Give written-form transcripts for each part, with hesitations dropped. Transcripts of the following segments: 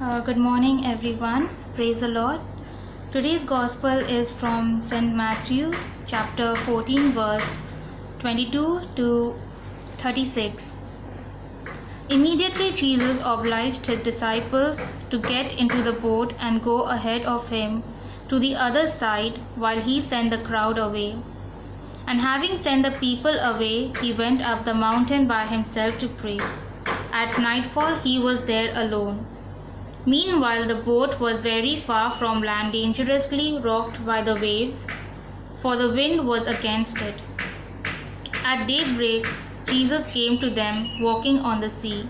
Good morning, everyone. Praise the Lord. Today's Gospel is from St. Matthew, chapter 14, verse 22 to 36. Immediately, Jesus obliged his disciples to get into the boat and go ahead of him to the other side while he sent the crowd away. And having sent the people away, he went up the mountain by himself to pray. At nightfall, he was there alone. Meanwhile, the boat was very far from land, dangerously rocked by the waves, for the wind was against it. At daybreak, Jesus came to them, walking on the sea.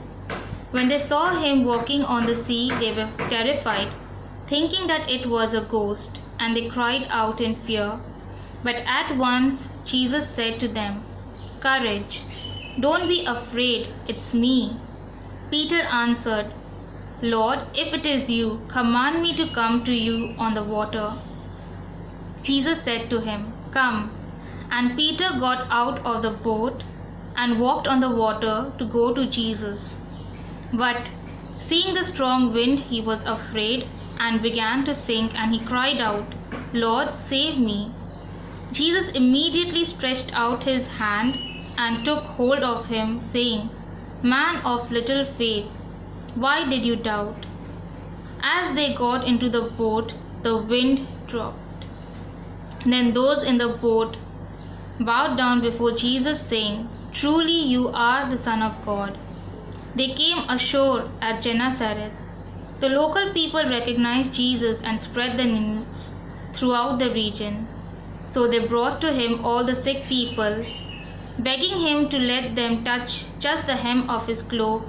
When they saw him walking on the sea, they were terrified, thinking that it was a ghost, and they cried out in fear. But at once Jesus said to them, "Courage, don't be afraid, it's me." Peter answered, "Lord, if it is you, command me to come to you on the water." Jesus said to him, "Come." And Peter got out of the boat and walked on the water to go to Jesus. But seeing the strong wind, he was afraid and began to sink, and he cried out, "Lord, save me." Jesus immediately stretched out his hand and took hold of him, saying, "Man of little faith, why did you doubt?" As they got into the boat, the wind dropped. Then those in the boat bowed down before Jesus, saying, "Truly you are the Son of God." They came ashore at Gennesaret. The local people recognized Jesus and spread the news throughout the region. So they brought to him all the sick people, begging him to let them touch just the hem of his cloak,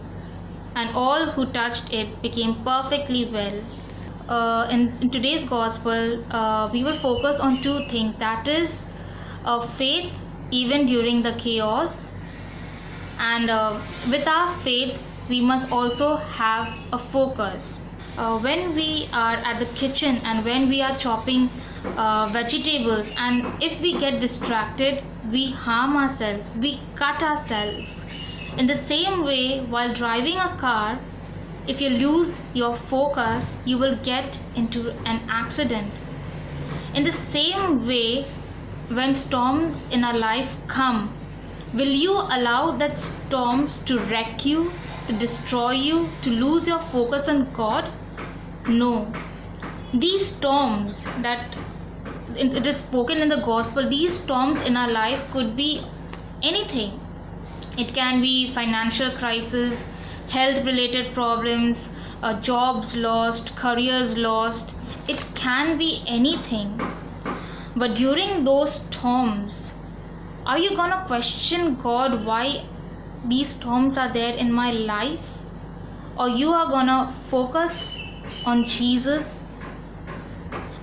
and all who touched it became perfectly well. In today's Gospel, we will focus on two things, that is faith even during the chaos, and with our faith we must also have a focus. When we are at the kitchen and when we are chopping vegetables, and if we get distracted, we harm ourselves, we cut ourselves. In the same way, while driving a car, if you lose your focus, you will get into an accident. In the same way, when storms in our life come, will you allow that storms to wreck you, to destroy you, to lose your focus on God? No. These storms that it is spoken in the Gospel, these storms in our life could be anything. It can be financial crisis, health related problems, jobs lost, careers lost. It can be anything. But during those storms, are you gonna question God why these storms are there in my life? Or you are gonna focus on Jesus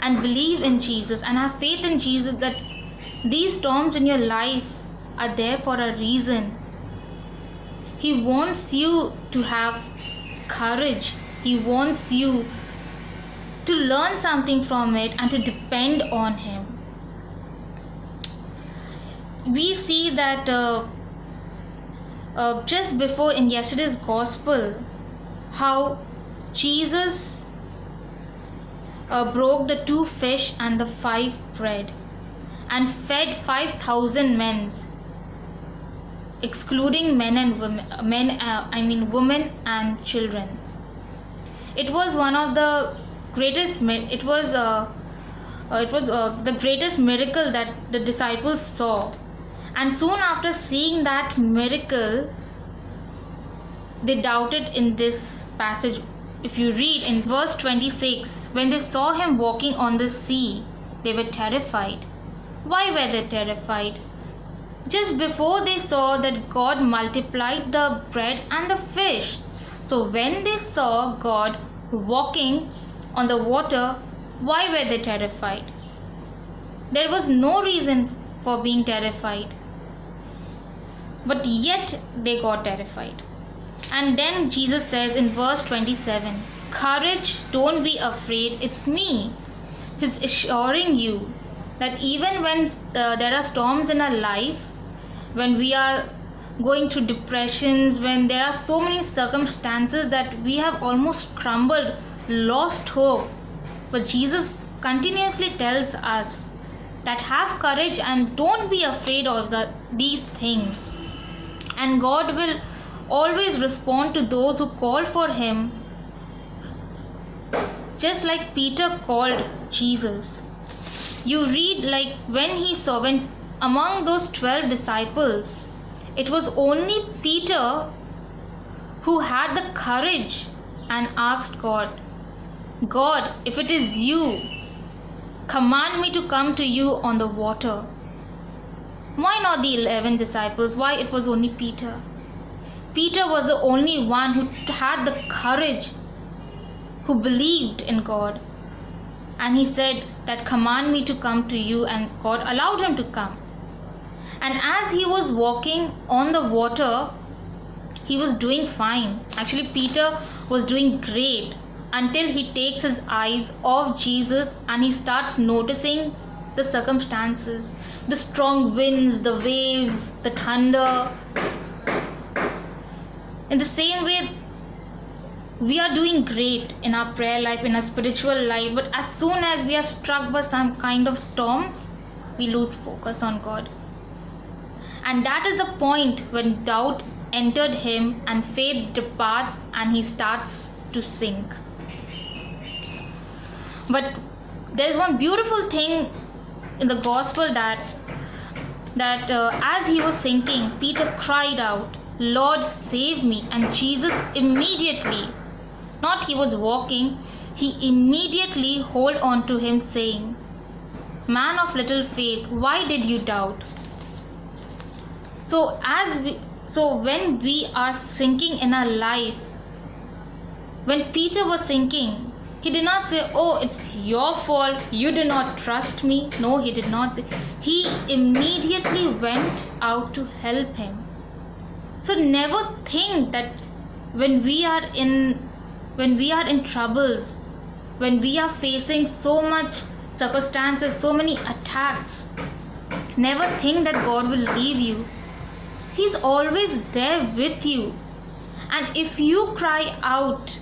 and believe in Jesus and have faith in Jesus that these storms in your life are there for a reason. He wants you to have courage. He wants you to learn something from it and to depend on Him. We see that just before in yesterday's Gospel, how Jesus broke the 2 fish and the 5 bread and fed 5,000 men, excluding men and women, women and children. It was one of the greatest. It was the greatest miracle that the disciples saw. And soon after seeing that miracle, they doubted in this passage. If you read in verse 26, when they saw him walking on the sea, they were terrified. Why were they terrified? Just before they saw that God multiplied the bread and the fish. So when they saw God walking on the water, why were they terrified? There was no reason for being terrified. But yet they got terrified. And then Jesus says in verse 27, "Courage, don't be afraid, it's me." He's assuring you that even when there are storms in our life, when we are going through depressions, when there are so many circumstances that we have almost crumbled lost hope. But Jesus continuously tells us that have courage and don't be afraid of these things. And God will always respond to those who call for Him, just like Peter called Jesus. You read like when among those 12 disciples, it was only Peter who had the courage and asked God, God, if it is you, command me to come to you on the water. Why not the 11 disciples? Why it was only Peter? Peter was the only one who had the courage, who believed in God. And he said that command me to come to you, and God allowed him to come. And as he was walking on the water, he was doing fine. Actually, Peter was doing great until he takes his eyes off Jesus and he starts noticing the circumstances, the strong winds, the waves, the thunder. In the same way, we are doing great in our prayer life, in our spiritual life, but as soon as we are struck by some kind of storms, we lose focus on God. And that is a point when doubt entered him and faith departs and he starts to sink. But there's one beautiful thing in the gospel that as he was sinking, Peter cried out, Lord, save me. And Jesus immediately, not he was walking, he immediately hold on to him, saying, Man of little faith, why did you doubt? So when we are sinking in our life, when Peter was sinking, he did not say, oh, it's your fault, you did not trust me. No, he did not say. He immediately went out to help him. So never think that when we are in troubles, when we are facing so much circumstances, so many attacks, never think that God will leave you. He's always there with you. And if you cry out,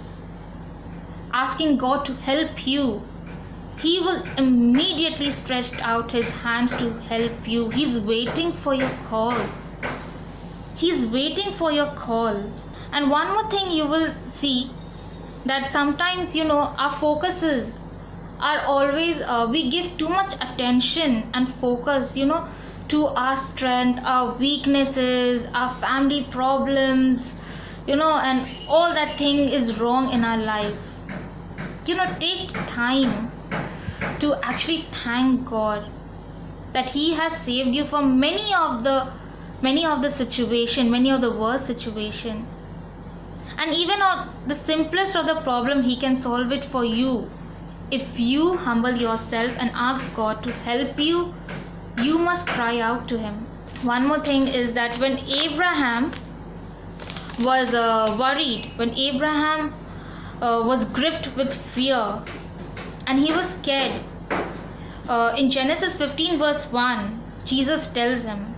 asking God to help you, He will immediately stretch out His hands to help you. He's waiting for your call. He's waiting for your call. And one more thing you will see, that sometimes, our focuses are always, we give too much attention and focus, to our strength, our weaknesses, our family problems, and all that thing is wrong in our life. Take time to actually thank God that He has saved you from many of the situation, many of the worst situation. And even on the simplest of the problem, He can solve it for you. If you humble yourself and ask God to help you, you must cry out to Him. One more thing is that when Abraham was worried, when Abraham was gripped with fear and he was scared, in Genesis 15 verse 1, Jesus tells him,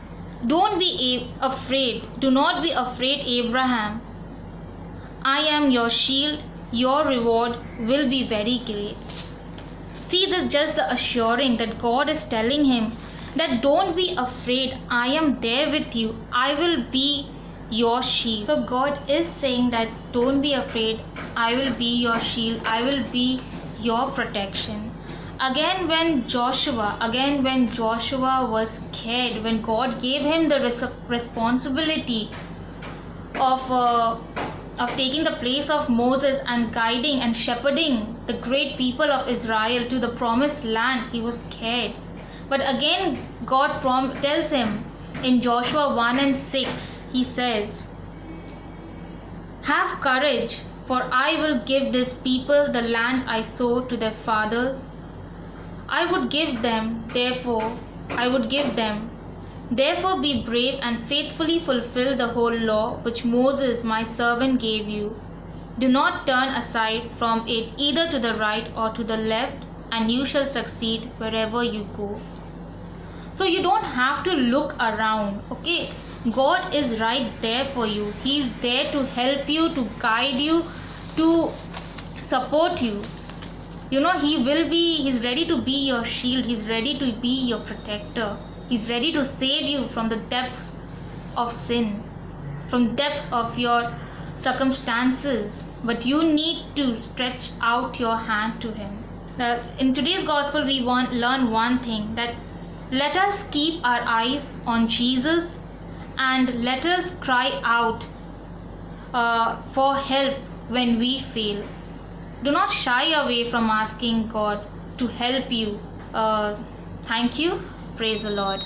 don't be afraid, do not be afraid, Abraham. I am your shield, your reward will be very great. See, just the assuring that God is telling him that don't be afraid, I am there with you, I will be your shield. So God is saying that don't be afraid, I will be your shield, I will be your protection. Again when Joshua was scared, when God gave him the responsibility of taking the place of Moses and guiding and shepherding the great people of Israel to the promised land, he was scared. But again God tells him in Joshua 1:6, He says, have courage, for I will give this people the land I swore to their fathers. I would give them. Therefore be brave and faithfully fulfill the whole law which Moses my servant gave you. Do not turn aside from it either to the right or to the left, and you shall succeed wherever you go. So you don't have to look around, okay? God is right there for you. He's there to help you, to guide you, to support you. You know, He's ready to be your shield. He's ready to be your protector. He's ready to save you from the depths of sin, from depths of your circumstances. But you need to stretch out your hand to Him. In today's gospel, we learn one thing, that let us keep our eyes on Jesus and let us cry out for help when we fail. Do not shy away from asking God to help you. Thank you. Praise the Lord.